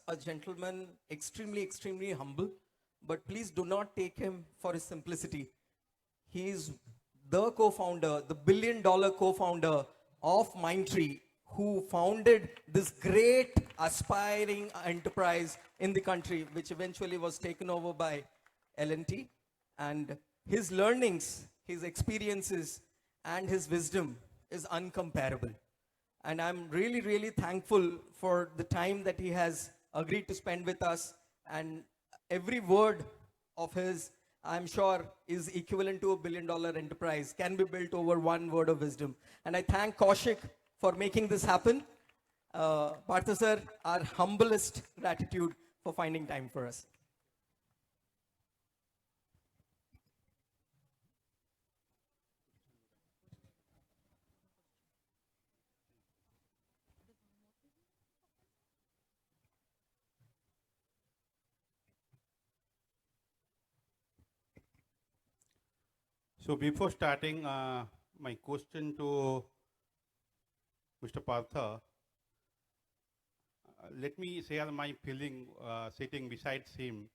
a gentleman, extremely humble, but please do not take him for his simplicity. He is the co-founder, the billion-dollar co-founder of Mindtree, who founded this great aspiring enterprise in the country, which eventually was taken over by L&T. And his learnings, his experiences, and his wisdom is uncomparable. And I'm really thankful for the time that he has agreed to spend with us. And every word of his, I'm sure, is equivalent to a billion-dollar enterprise, can be built over one word of wisdom. And I thank Kaushik for making this happen. Partha sir, our humblest gratitude for finding time for us. So before starting, my question to Mr. Partha, let me share my feeling sitting beside him.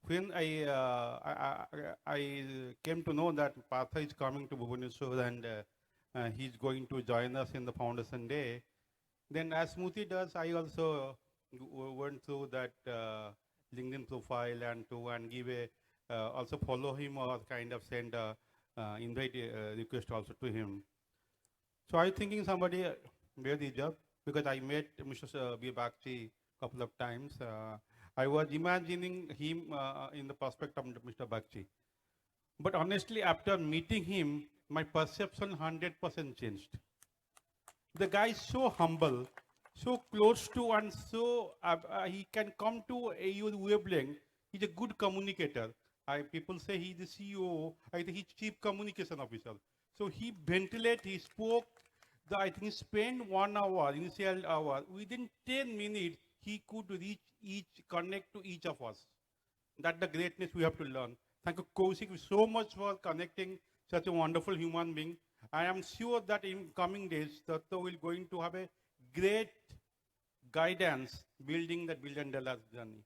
When I came to know that Partha is coming to Bhubaneswar and he's going to join us in the Foundation Day, then as Smoothie does, I also went through that LinkedIn profile and give a also follow him or kind of send a invite request also to him. So I'm thinking somebody made the job because I met Mr. B. Bakshi a couple of times. I was imagining him in the perspective of Mr. Bakshi. But honestly, after meeting him, my perception 100% changed. The guy is so humble, so close to, and so he can come to your wavelength. He's a good communicator. People say he's the CEO. I think he's Chief Communication Officer. So he ventilated, he spoke. I think he spent 1 hour, initial hour. Within 10 minutes, he could reach connect to each of us. That's the greatness we have to learn. Thank you, Kaushik, so much for connecting such a wonderful human being. I am sure that in coming days, TATWA will going to have a great guidance building that billion-dollar journey.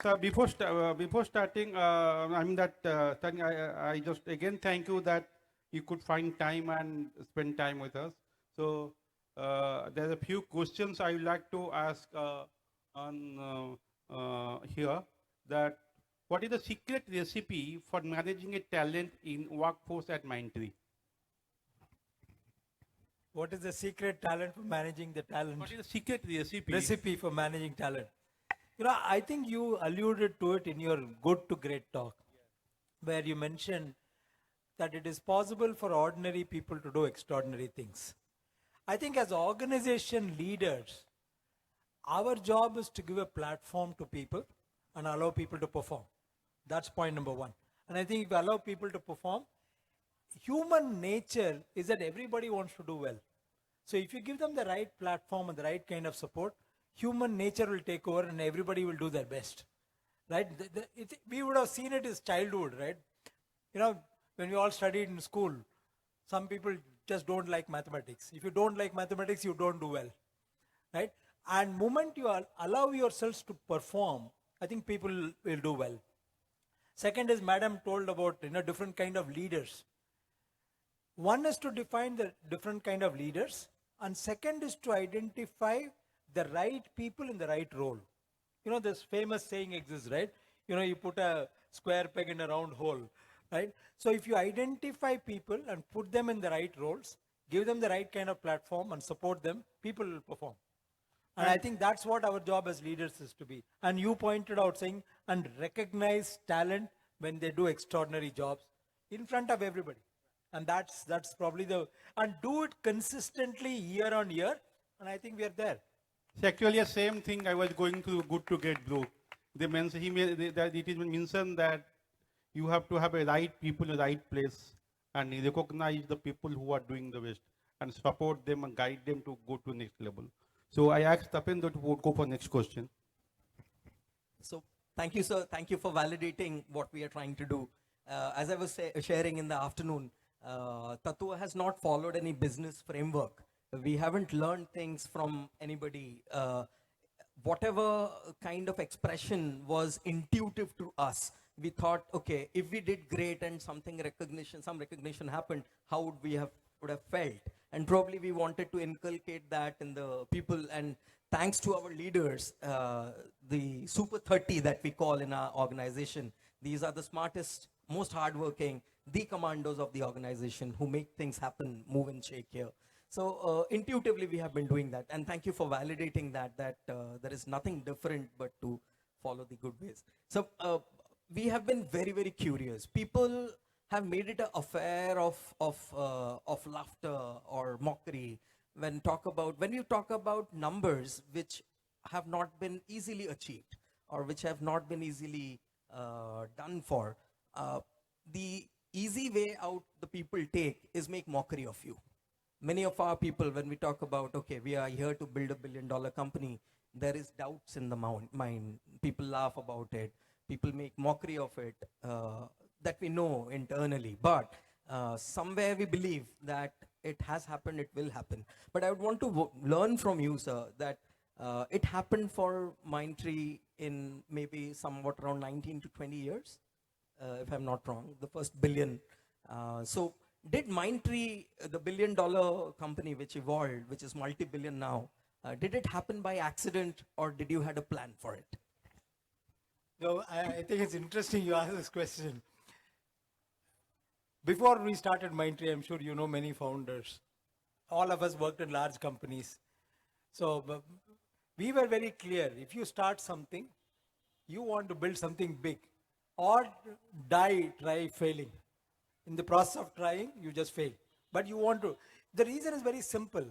So before starting, I just again thank you that you could find time and spend time with us. So there's a few questions I would like to ask here. That what is the secret recipe for managing a talent in workforce at Mindtree? What is the secret talent for managing the talent? What is the secret recipe? Recipe for managing talent. You know, I think you alluded to it in your good to great talk, where you mentioned that it is possible for ordinary people to do extraordinary things. I think as organization leaders, our job is to give a platform to people and allow people to perform. That's point number one. And I think if you allow people to perform, human nature is that everybody wants to do well. So if you give them the right platform and the right kind of support, human nature will take over and everybody will do their best, right? We would have seen it as childhood, right? You know, when we all studied in school, some people just don't like mathematics. If you don't like mathematics, you don't do well, right? And moment you allow yourselves to perform, I think people will do well. Second is, Madam told about, different kind of leaders. One is to define the different kind of leaders, and second is to identify the right people in the right role. This famous saying exists, right? You put a square peg in a round hole, right? So if you identify people and put them in the right roles, give them the right kind of platform and support them, people will perform. And I think that's what our job as leaders is to be. And you pointed out saying, and recognize talent when they do extraordinary jobs in front of everybody. And that's probably and do it consistently year on year. And I think we are there. It's actually the same thing I was going to good to get blue. They mentioned that it is mentioned that you have to have a right people in the right place and recognize the people who are doing the best and support them and guide them to go to next level. So I asked Tapen to go for next question. So thank you, sir. Thank you for validating what we are trying to do. As I was sharing in the afternoon, TATWA has not followed any business framework. We haven't learned things from anybody. Whatever kind of expression was intuitive to us, we thought, okay, if we did great and some recognition happened, how would have felt? And probably we wanted to inculcate that in the people. And thanks to our leaders, the Super 30 that we call in our organization, these are the smartest, most hardworking, the commandos of the organization who make things happen, move and shake here. So intuitively, we have been doing that. And thank you for validating that there is nothing different but to follow the good ways. So we have been very, very curious. People have made it an affair of laughter or mockery when you talk about numbers which have not been easily achieved or which have not been easily done for. The easy way out the people take is make mockery of you. Many of our people, when we talk about, okay, we are here to build $1 billion company, there is doubts in the mind. People laugh about it. People make mockery of it, that we know internally. But somewhere we believe that it has happened, it will happen. But I would want to learn from you, sir, that it happened for Mindtree in maybe somewhat around 19 to 20 years, if I'm not wrong, the first billion. So did Mindtree, the $1 billion company which evolved, which is multi-billion now, did it happen by accident or did you had a plan for it? No, I think it's interesting you ask this question. Before we started Mindtree, I'm sure you know many founders. All of us worked in large companies. So we were very clear. If you start something, you want to build something big or die, try failing. In the process of trying, you just fail. But you want to. The reason is very simple.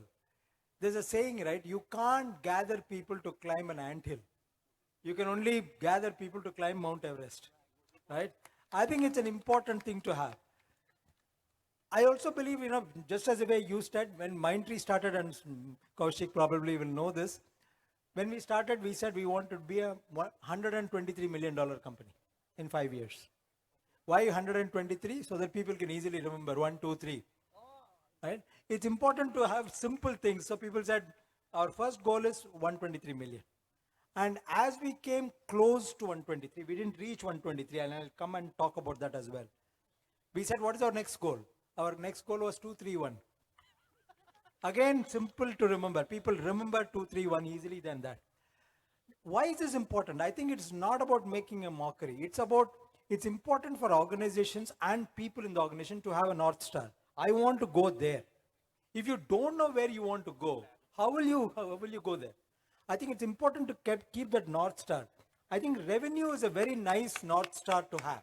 There's a saying, right? You can't gather people to climb an anthill. You can only gather people to climb Mount Everest, right? I think it's an important thing to have. I also believe, just as the way you said, when Mindtree started, and Kaushik probably will know this, when we started, we said we want to be a $123 million company in 5 years. Why 123? So that people can easily remember 1, 2, 3. Right? It's important to have simple things. So people said our first goal is 123 million. And as we came close to 123, we didn't reach 123, and I'll come and talk about that as well. We said, what is our next goal? Our next goal was 231. Again, simple to remember. People remember 231 easily than that. Why is this important? I think it's not about making a mockery. It's important for organizations and people in the organization to have a North Star. I want to go there. If you don't know where you want to go, how will you go there? I think it's important to keep that North Star. I think revenue is a very nice North Star to have.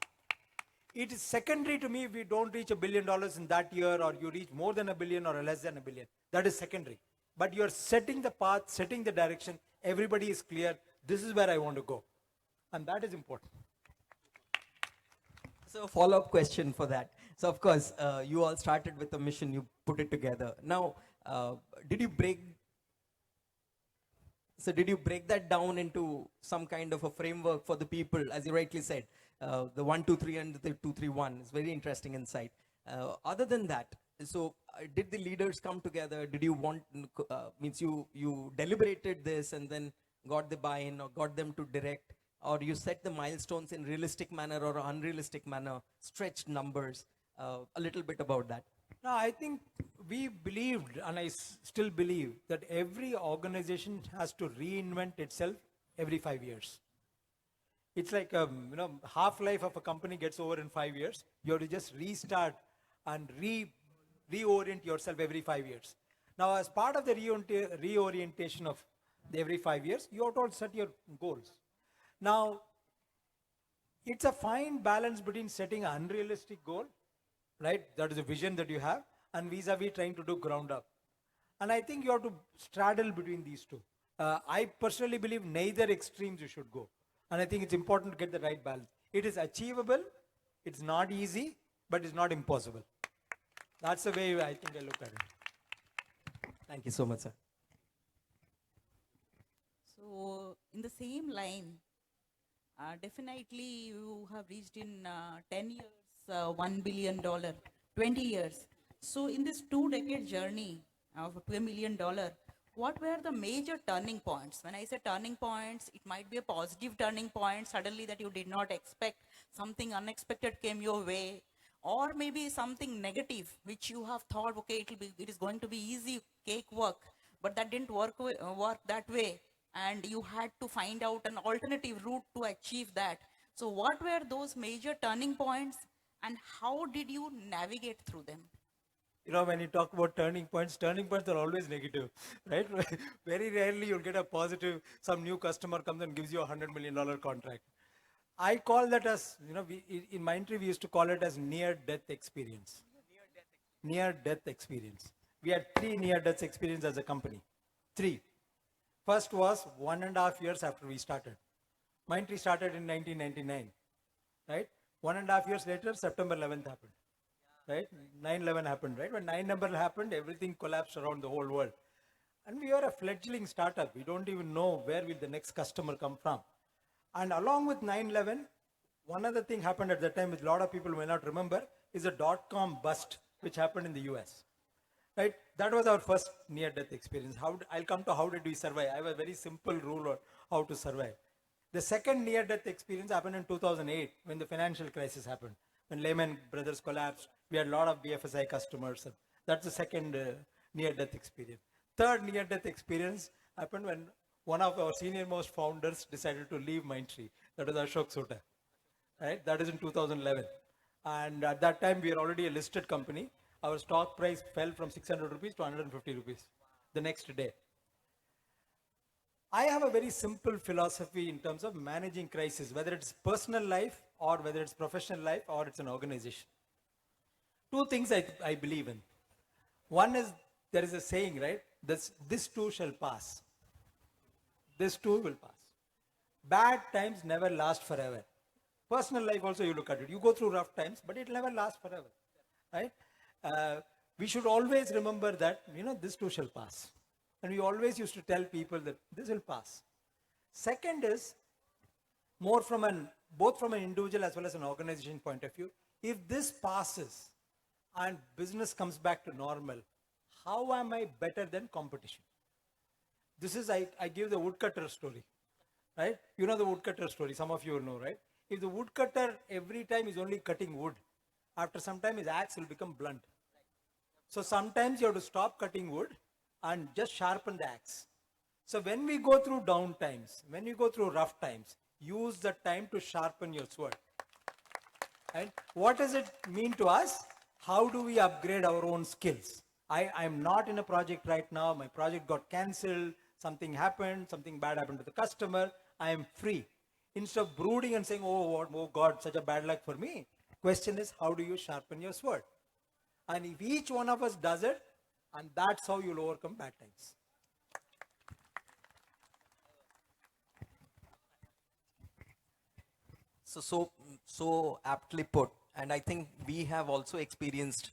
It is secondary to me if we don't reach $1 billion in that year, or you reach more than $1 billion or less than $1 billion. That is secondary. But you're setting the path, setting the direction. Everybody is clear. This is where I want to go. And that is important. So a follow-up question for that. So of course, you all started with a mission, you put it together. Now, did you break that down into some kind of a framework for the people, as you rightly said, the 1, 2, 3 and the 2, 3, 1 is very interesting insight. Other than that, so did the leaders come together? Did you means you deliberated this and then got the buy-in or got them to direct? Or you set the milestones in realistic manner or unrealistic manner, stretched numbers, a little bit about that. No, I think we believed, and I still believe, that every organization has to reinvent itself every 5 years. It's like, half-life of a company gets over in 5 years. You have to just restart and reorient yourself every 5 years. Now, as part of the reorientation of every 5 years, you have to set your goals. Now, it's a fine balance between setting an unrealistic goal, right? That is a vision that you have, and vis-a-vis trying to do ground up. And I think you have to straddle between these two. I personally believe neither extremes you should go. And I think it's important to get the right balance. It is achievable, it's not easy, but it's not impossible. That's the way I think I look at it. Thank you so much, sir. So, in the same line, definitely you have reached in 10 years $1 billion, 20 years. So in this 2-decade journey, to $1 million, what were the major turning points? When I say turning points, it might be a positive turning point, suddenly that you did not expect, something unexpected came your way, or maybe something negative which you have thought, okay, it is going to be easy cake work, but that didn't work that way, and you had to find out an alternative route to achieve that. So what were those major turning points, and how did you navigate through them? You know, when you talk about turning points are always negative, right? Very rarely you'll get a positive, some new customer comes and gives you $100 million contract. I call that as, you know, in Mindtree, we used to call it as near-death experience. Near-death experience. We had 3 near-death experience as a company. 3. First was 1.5 years after we started. Mindtree started in 1999, right? 1.5 years later, September 11th happened. Right? 9/11 happened, right? When 9/11 happened, everything collapsed around the whole world. And we are a fledgling startup. We don't even know where will the next customer come from. And along with 9/11, one other thing happened at that time, which a lot of people may not remember, is a dot-com bust, which happened in the US. Right? That was our first near-death experience. I'll come to how did we survive. I have a very simple rule on how to survive. The second near-death experience happened in 2008 when the financial crisis happened. When Lehman Brothers collapsed, we had a lot of BFSI customers. And that's the second near-death experience. Third near-death experience happened when one of our senior most founders decided to leave Mindtree. That was Ashok Sota. Right? That is in 2011. And at that time, we were already a listed company. Our stock price fell from 600 rupees to 150 rupees the next day. I have a very simple philosophy in terms of managing crisis, whether it's personal life or whether it's professional life or it's an organization. 2 things I believe in. One is, there is a saying, right? This too shall pass. This too will pass. Bad times never last forever. Personal life also, you look at it. You go through rough times, but it never lasts forever, right? We should always remember that, you know, this too shall pass. And we always used to tell people that this will pass. Second is, more both from an individual as well as an organization point of view, if this passes and business comes back to normal, how am I better than competition? This is, I give the woodcutter story, right? You know the woodcutter story, some of you know, right? If the woodcutter every time is only cutting wood, after some time his axe will become blunt. So sometimes you have to stop cutting wood and just sharpen the axe. So when we go through down times, when we go through rough times, use the time to sharpen your sword. And what does it mean to us? How do we upgrade our own skills? I'm not in a project right now. My project got cancelled. Something happened. Something bad happened to the customer. I am free. Instead of brooding and saying, oh God, such a bad luck for me. Question is, how do you sharpen your sword? And if each one of us does it, and that's how you'll overcome bad times. So aptly put. And I think we have also experienced,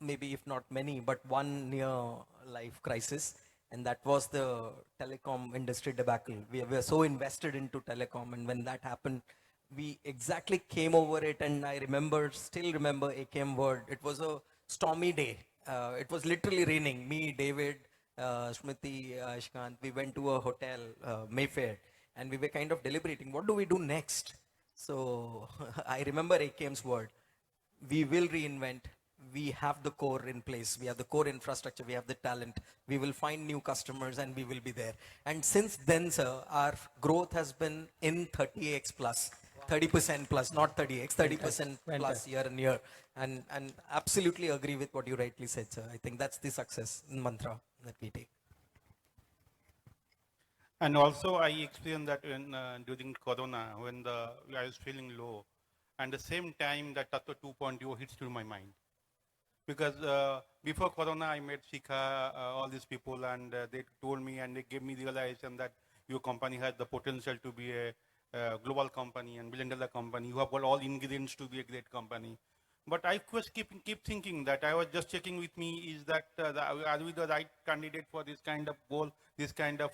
maybe if not many, but one near life crisis. And that was the telecom industry debacle. We were so invested into telecom. And when that happened, we exactly came over it. And I still remember AKM word. It was a stormy day. It was literally raining. Me, David, Smriti, Ashkant, we went to a hotel, Mayfair, and we were kind of deliberating, what do we do next? So I remember AKM's word, we will reinvent. We have the core in place. We have the core infrastructure. We have the talent. We will find new customers and we will be there. And since then, sir, our growth has been in 30x plus. 30% plus, not 30x, 30% plus year on year. And absolutely agree with what you rightly said, sir. I think that's the success mantra that we take. And also I experienced that during Corona, when I was feeling low, and the same time that TATWA 2.0 hits to my mind. Because before Corona, I met Shikha, all these people, and they told me and they gave me realization that your company has the potential to be a global company and billion-dollar company. You have got all ingredients to be a great company. But I was keep thinking that I was just checking with me, is that are we the right candidate for this kind of goal, this kind of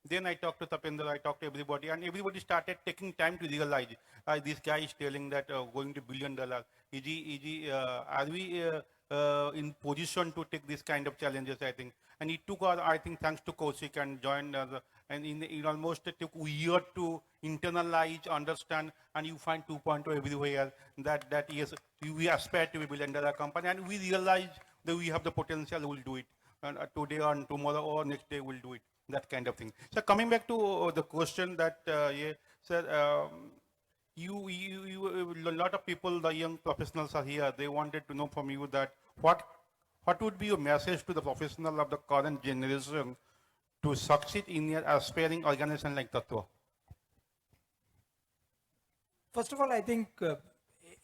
Then I talked to Tapendra, I talked to everybody, and everybody started taking time to realize this guy is telling that going to $1 billion. Are we in position to take this kind of challenges, I think. And it took, I think, thanks to Kaushik and joined, and in almost it took a year to internalize, understand, and you find 2.0 everywhere that yes, we aspire to be billion-dollar company, and we realize that we have the potential, we'll do it. And today or tomorrow or next day we'll do it, that kind of thing. So coming back to the question that, yeah, sir, a lot of people, the young professionals are here, they wanted to know from you that what would be your message to the professional of the current generation to succeed in your aspiring organization like TATWA? First of all, I think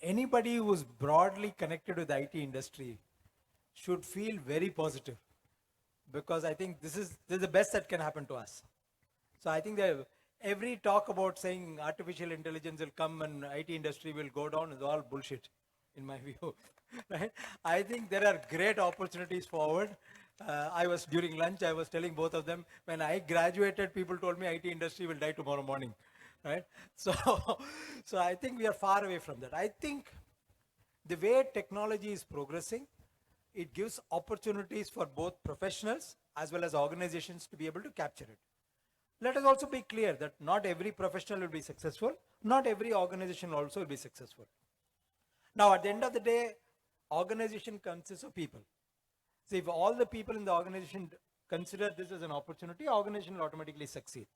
anybody who is broadly connected with the IT industry should feel very positive, because I think this is the best that can happen to us. So I think that every talk about saying artificial intelligence will come and IT industry will go down is all bullshit, in my view. Right? I think there are great opportunities forward. During lunch, I was telling both of them, when I graduated, people told me IT industry will die tomorrow morning. Right? So I think we are far away from that. I think the way technology is progressing, it gives opportunities for both professionals as well as organizations to be able to capture it. Let us also be clear that not every professional will be successful, not every organization also will be successful. Now, at the end of the day, organization consists of people. So if all the people in the organization consider this as an opportunity, organization will automatically succeed.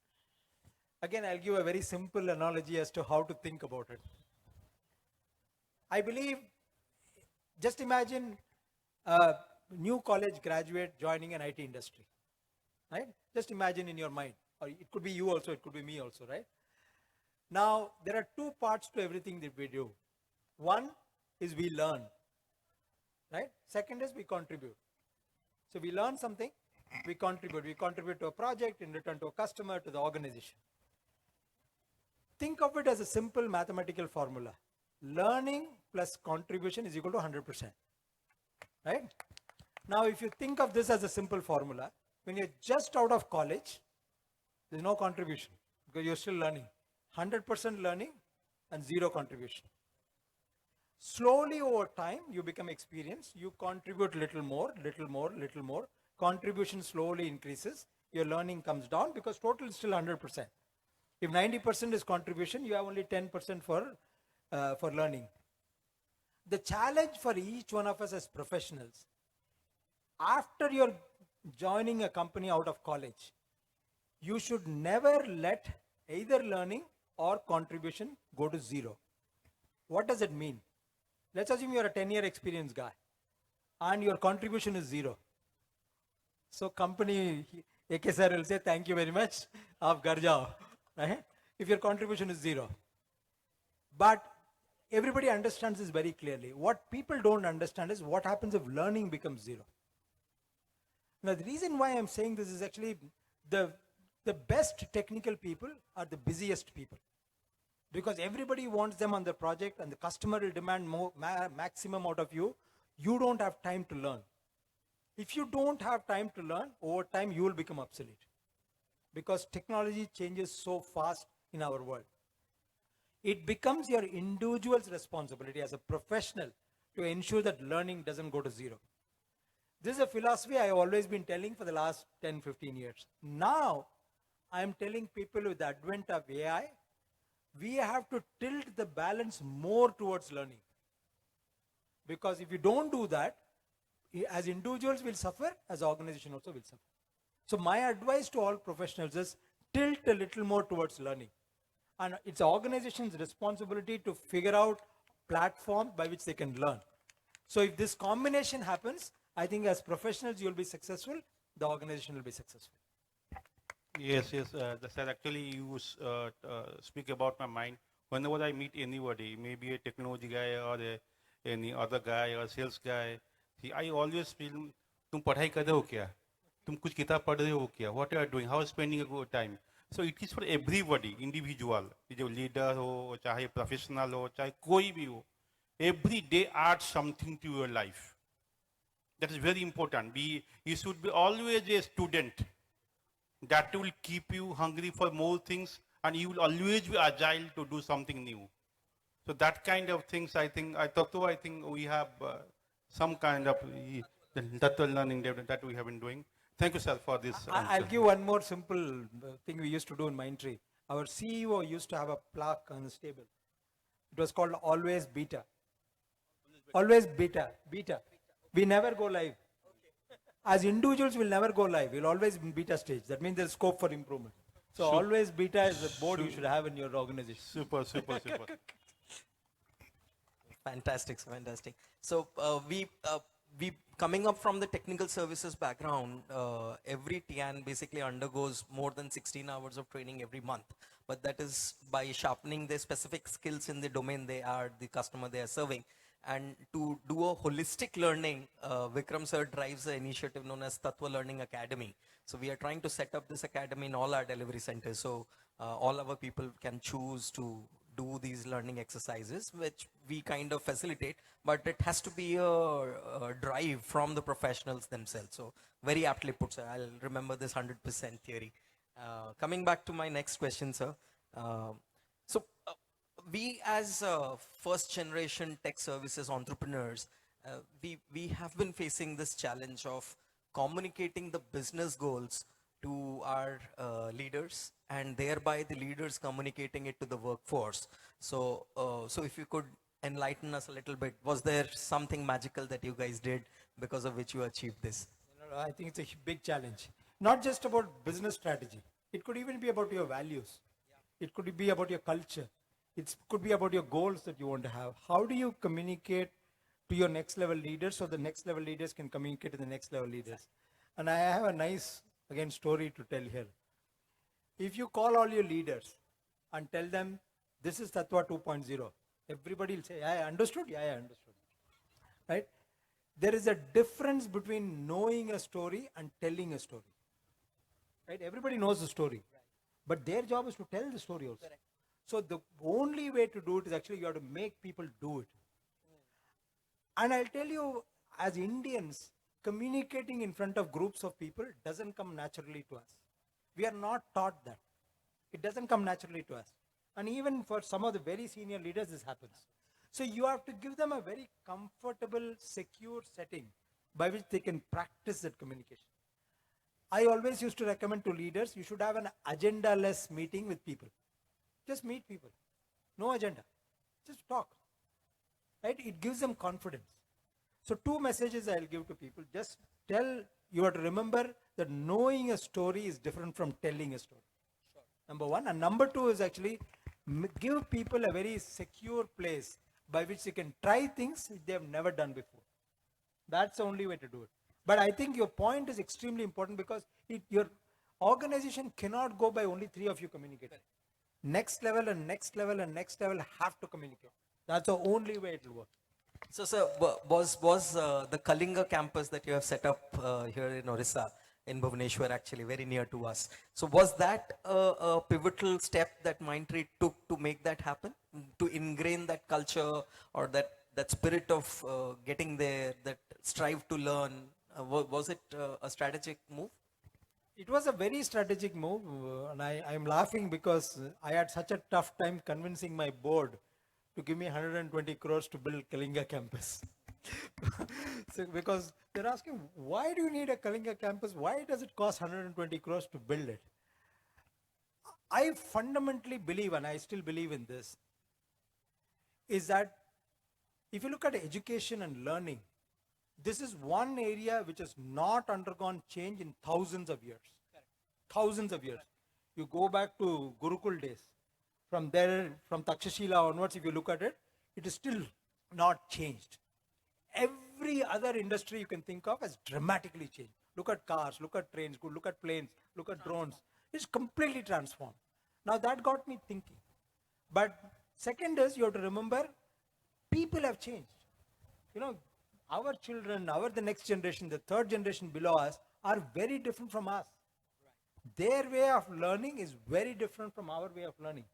Again, I'll give a very simple analogy as to how to think about it. I believe, just imagine a new college graduate joining an IT industry, right? Just imagine in your mind, or it could be you also, it could be me also, right? Now, there are two parts to everything that we do. One is we learn, right? Second is we contribute. So we learn something, we contribute. We contribute to a project, in return to a customer, to the organization. Think of it as a simple mathematical formula. Learning plus contribution is equal to 100%. Right? Now, if you think of this as a simple formula, when you're just out of college, there's no contribution because you're still learning. 100% learning and zero contribution. Slowly over time, you become experienced. You contribute little more, little more, little more. Contribution slowly increases. Your learning comes down because total is still 100%. If 90% is contribution, you have only 10% for learning. The challenge for each one of us as professionals, after you're joining a company out of college, you should never let either learning or contribution go to zero. What does it mean? Let's assume you're a 10-year experienced guy and your contribution is zero. So company, AK sir will say, thank you very much, aap ghar jao. Right? If your contribution is zero. But everybody understands this very clearly. What people don't understand is what happens if learning becomes zero. Now, the reason why I'm saying this is actually the best technical people are the busiest people. Because everybody wants them on the project and the customer will demand maximum out of you. You don't have time to learn. If you don't have time to learn, over time you will become obsolete. Because technology changes so fast in our world. It becomes your individual's responsibility as a professional to ensure that learning doesn't go to zero. This is a philosophy I have always been telling for the last 10, 15 years. Now, I am telling people with the advent of AI, we have to tilt the balance more towards learning. Because if you don't do that, as individuals will suffer, as organization also will suffer. So my advice to all professionals is tilt a little more towards learning. And it's organization's responsibility to figure out platforms by which they can learn. So if this combination happens, I think as professionals, you'll be successful, the organization will be successful. Yes, sir, actually you speak about my mind. Whenever I meet anybody, maybe a technology guy or any other guy or sales guy, see, I always feel, tum padhai kar rahe ho kya? Tum kuch kitab pad rahe ho kya? What are you doing? How are you spending your time? So it is for everybody, individual, जो leader हो, चाहे professional हो, चाहे कोई भी हो. Every day add something to your life. That is very important. You should be always a student. That will keep you hungry for more things, and you will always be agile to do something new. So that kind of things, I think we have some kind of the TATWA learning that we have been doing. Thank you, sir, for this I'll answer. give one more simple thing we used to do in Mindtree. Our CEO used to have a plaque on his table. It was called always beta. Always beta, beta. We never go live. As individuals, we'll never go live. We'll always be in beta stage. That means there's scope for improvement. So always beta is the board you should have in your organization. Super, super, super. Fantastic, fantastic. So we coming up from the technical services background, every TAN basically undergoes more than 16 hours of training every month. But that is by sharpening their specific skills in the domain they are, the customer they are serving. And to do a holistic learning, Vikram sir drives an initiative known as TATWA Learning Academy. So we are trying to set up this academy in all our delivery centers. So all our people can choose to do these learning exercises, which we kind of facilitate, but it has to be a drive from the professionals themselves. So very aptly put, sir. I'll remember this 100% theory. Coming back to my next question, sir. So we as first generation tech services entrepreneurs, we have been facing this challenge of communicating the business goals to our leaders, and thereby the leaders communicating it to the workforce. So, so if you could enlighten us a little bit, was there something magical that you guys did because of which you achieved this? I think it's a big challenge. Not just about business strategy. It could even be about your values. It could be about your culture. It could be about your goals that you want to have. How do you communicate to your next level leaders so the next level leaders can communicate to the next level leaders? And I have a nice, again, story to tell here. If you call all your leaders and tell them, this is TATWA 2.0, everybody will say, yeah, I understood. Yeah, I understood. Right? There is a difference between knowing a story and telling a story. Right? Everybody knows the story. But their job is to tell the story also. Correct. So the only way to do it is actually you have to make people do it. And I'll tell you, as Indians, communicating in front of groups of people doesn't come naturally to us. We are not taught that. It doesn't come naturally to us. And even for some of the very senior leaders, this happens. So you have to give them a very comfortable, secure setting by which they can practice that communication. I always used to recommend to leaders, you should have an agenda-less meeting with people. Just meet people. No agenda. Just talk. Right? It gives them confidence. So 2 messages I'll give to people. Just tell, you have to remember that knowing a story is different from telling a story. Sure. Number 1. And number 2 is actually give people a very secure place by which they can try things they have never done before. That's the only way to do it. But I think your point is extremely important because your organization cannot go by only 3 of you communicating. Next level and next level and next level have to communicate. That's the only way it will work. So, sir, was the Kalinga campus that you have set up here in Orissa, in Bhubaneswar, actually very near to us. So, was that a pivotal step that Mindtree took to make that happen, to ingrain that culture or that spirit of getting there, that strive to learn? Was it a strategic move? It was a very strategic move, and I'm laughing because I had such a tough time convincing my board to give me 120 crores to build Kalinga campus. So, because they're asking, why do you need a Kalinga campus? Why does it cost 120 crores to build it? I fundamentally believe, and I still believe in this, is that if you look at education and learning, this is one area which has not undergone change in thousands of years. Correct. Thousands of years. You go back to Gurukul days. From there, from Takshashila onwards, if you look at it, it is still not changed. Every other industry you can think of has dramatically changed. Look at cars, look at trains, look at planes, look at drones. It's completely transformed. Now that got me thinking. But second is, you have to remember, people have changed. You know, our children, the next generation, the third generation below us are very different from us. Right. Their way of learning is very different from our way of learning.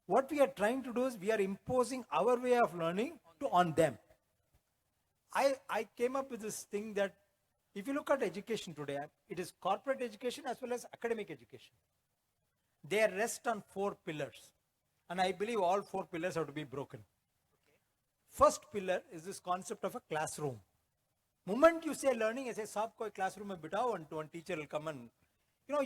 What we are trying to do is we are imposing our way of learning on them. I came up with this thing that if you look at education today, it is corporate education as well as academic education. They rest on 4 pillars. And I believe all 4 pillars have to be broken. Okay. First pillar is this concept of a classroom. Moment you say learning, I say, "Saab koi classroom mein bitao," and one teacher will come and,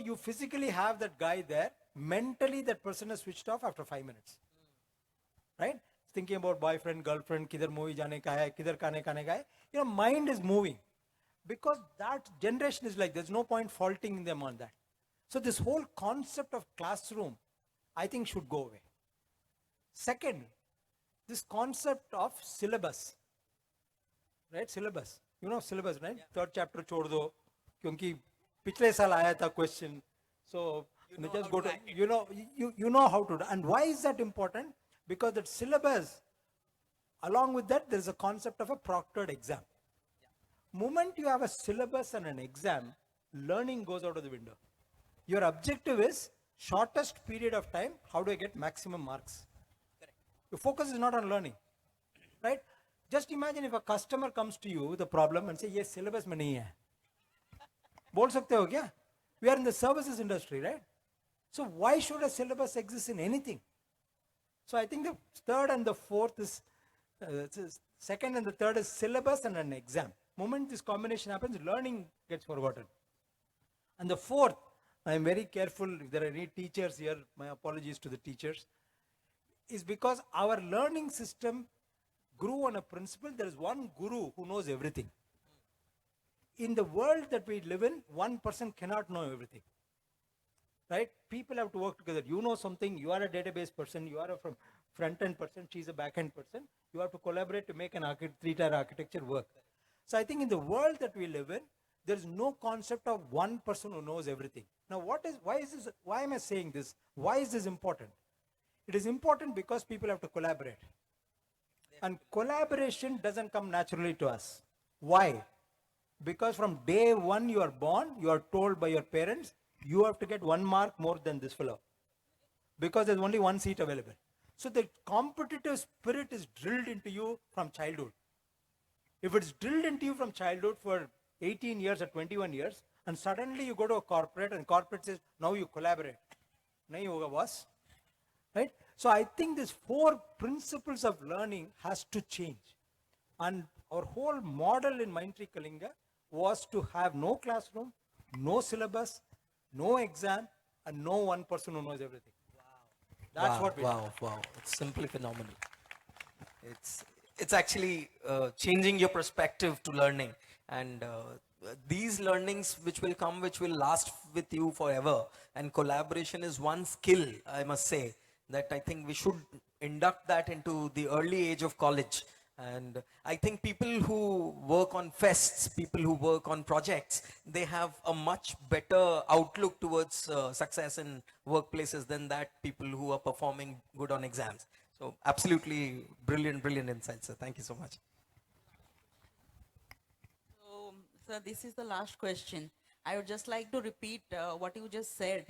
you physically have that guy there. Mentally, that person is switched off after 5 minutes. Right? Thinking about boyfriend, girlfriend, kidhar movie jane ka hai, kidhar kane ka hai. Mind is moving. Because that generation is like, there's no point faulting them on that. So this whole concept of classroom, I think should go away. Second, this concept of syllabus. Right? Syllabus. You know syllabus, right? Yeah. Third chapter chhod do, kyunki पिछले साल आया था question. So just go to, you know how to do. And why is that important? Because that syllabus, along with that, there is a concept of a proctored exam. Moment you have a syllabus and an exam, learning goes out of the window. Your objective is shortest period of time, how do I get maximum marks? Correct. Your focus is not on learning, right? Just imagine if a customer comes to you with a problem and say, yes, syllabus mein nahi hai. बोल सकते हो क्या? We are in the services industry, right? So why should a syllabus exist in anything? So I think the third and the fourth is, second and the third is syllabus and an exam. Moment this combination happens, learning gets forgotten. And the fourth, I am very careful, if there are any teachers here, my apologies to the teachers, is because our learning system grew on a principle, there is one guru who knows everything. In the world that we live in, one person cannot know everything. Right? People have to work together. You know something, you are a database person, you are a front-end person, she's a back-end person. You have to collaborate to make an three-tier architecture work. So I think in the world that we live in, there is no concept of one person who knows everything. Now why am I saying this? Why is this important? It is important because people have to collaborate. And collaboration doesn't come naturally to us. Why? Because from day one you are born, you are told by your parents, you have to get 1 mark more than this fellow. Because there's only one seat available. So the competitive spirit is drilled into you from childhood. If it's drilled into you from childhood for 18 years or 21 years, and suddenly you go to a corporate and corporate says, now you collaborate. Nahi hoga boss. Right? So I think these 4 principles of learning has to change. And our whole model in Mindtree Kalinga was to have no classroom, no syllabus, no exam, and no one person who knows everything. Wow. That's what we do. Wow. It's simply phenomenal. It's actually changing your perspective to learning. And these learnings which will last with you forever. And collaboration is one skill, I must say, that I think we should induct that into the early age of college. And I think people who work on fests, people who work on projects, they have a much better outlook towards success in workplaces than that people who are performing good on exams. So absolutely brilliant insights, sir. Thank you so much. So, sir, this is the last question. I would just like to repeat what you just said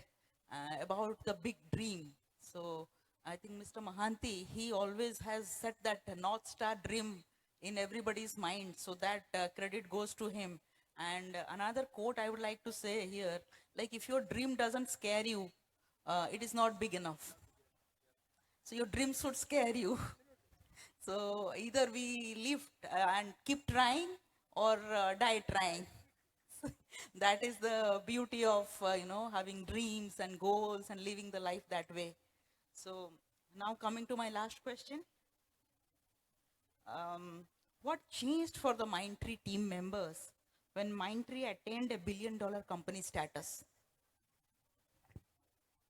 about the big dream. So, I think Mr. Mahanti, he always has set that North Star dream in everybody's mind. So that credit goes to him. And another quote I would like to say here, like if your dream doesn't scare you, it is not big enough. So your dreams should scare you. So either we live and keep trying or die trying. That is the beauty of, having dreams and goals and living the life that way. So now coming to my last question. What changed for the Mindtree team members when Mindtree attained $1 billion company status?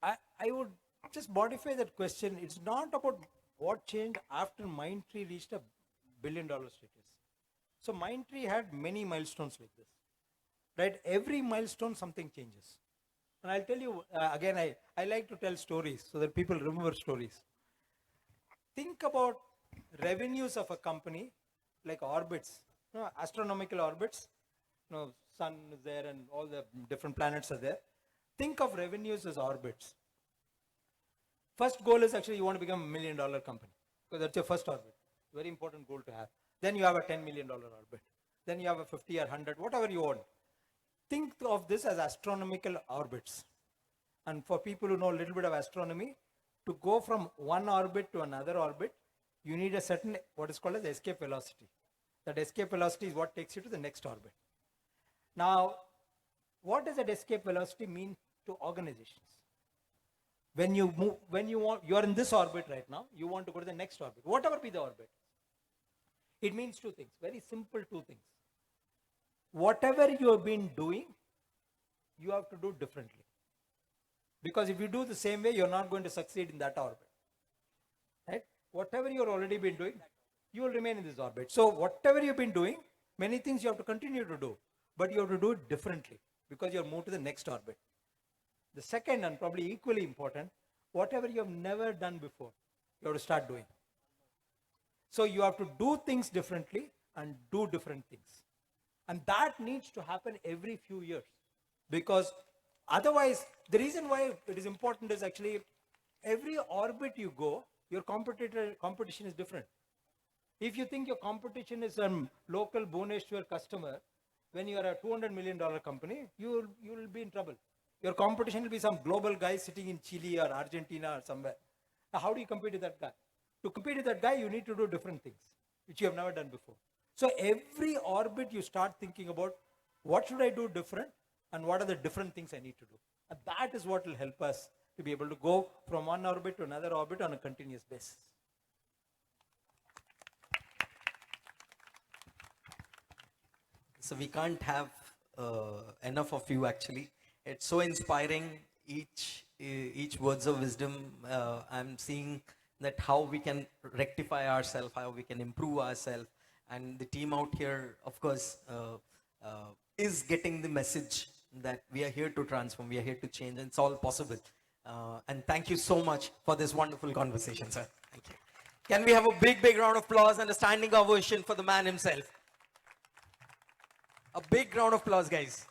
I would just modify that question. It's not about what changed after Mindtree reached $1 billion status. So Mindtree had many milestones like this. Right? Every milestone, something changes. And I'll tell you, again, I like to tell stories so that people remember stories. Think about revenues of a company like orbits, astronomical orbits. Sun is there and all the different planets are there. Think of revenues as orbits. First goal is actually you want to become $1 million company because that's your first orbit. Very important goal to have. Then you have a $10 million orbit. Then you have a 50 or 100, whatever you want. Think of this as astronomical orbits. And for people who know a little bit of astronomy, to go from one orbit to another orbit, you need a certain, what is called as escape velocity. That escape velocity is what takes you to the next orbit. Now, what does that escape velocity mean to organizations? When you move, you are in this orbit right now, you want to go to the next orbit, whatever be the orbit. It means two things, very simple two things. Whatever you have been doing, you have to do differently. Because if you do the same way, you're not going to succeed in that orbit. Right? Whatever you've already been doing, you will remain in this orbit. So whatever you've been doing, many things you have to continue to do, but you have to do it differently because you have moved to the next orbit. The second, and probably equally important, whatever you have never done before, you have to start doing. So you have to do things differently and do different things. And that needs to happen every few years. Because otherwise, the reason why it is important is actually every orbit you go, your competition is different. If you think your competition is some local Bhubaneswar customer, when you are a $200 million company, you will be in trouble. Your competition will be some global guy sitting in Chile or Argentina or somewhere. Now, how do you compete with that guy? To compete with that guy, you need to do different things, which you have never done before. So every orbit you start thinking about, what should I do different and what are the different things I need to do? And that is what will help us to be able to go from one orbit to another orbit on a continuous basis. So we can't have enough of you actually. It's so inspiring, each words of wisdom. I'm seeing that how we can rectify ourselves, how we can improve ourselves. And the team out here, of course, is getting the message that we are here to transform, we are here to change, and it's all possible. And thank you so much for this wonderful conversation, sir. Thank you. Can we have a big, big round of applause and a standing ovation for the man himself? A big round of applause, guys.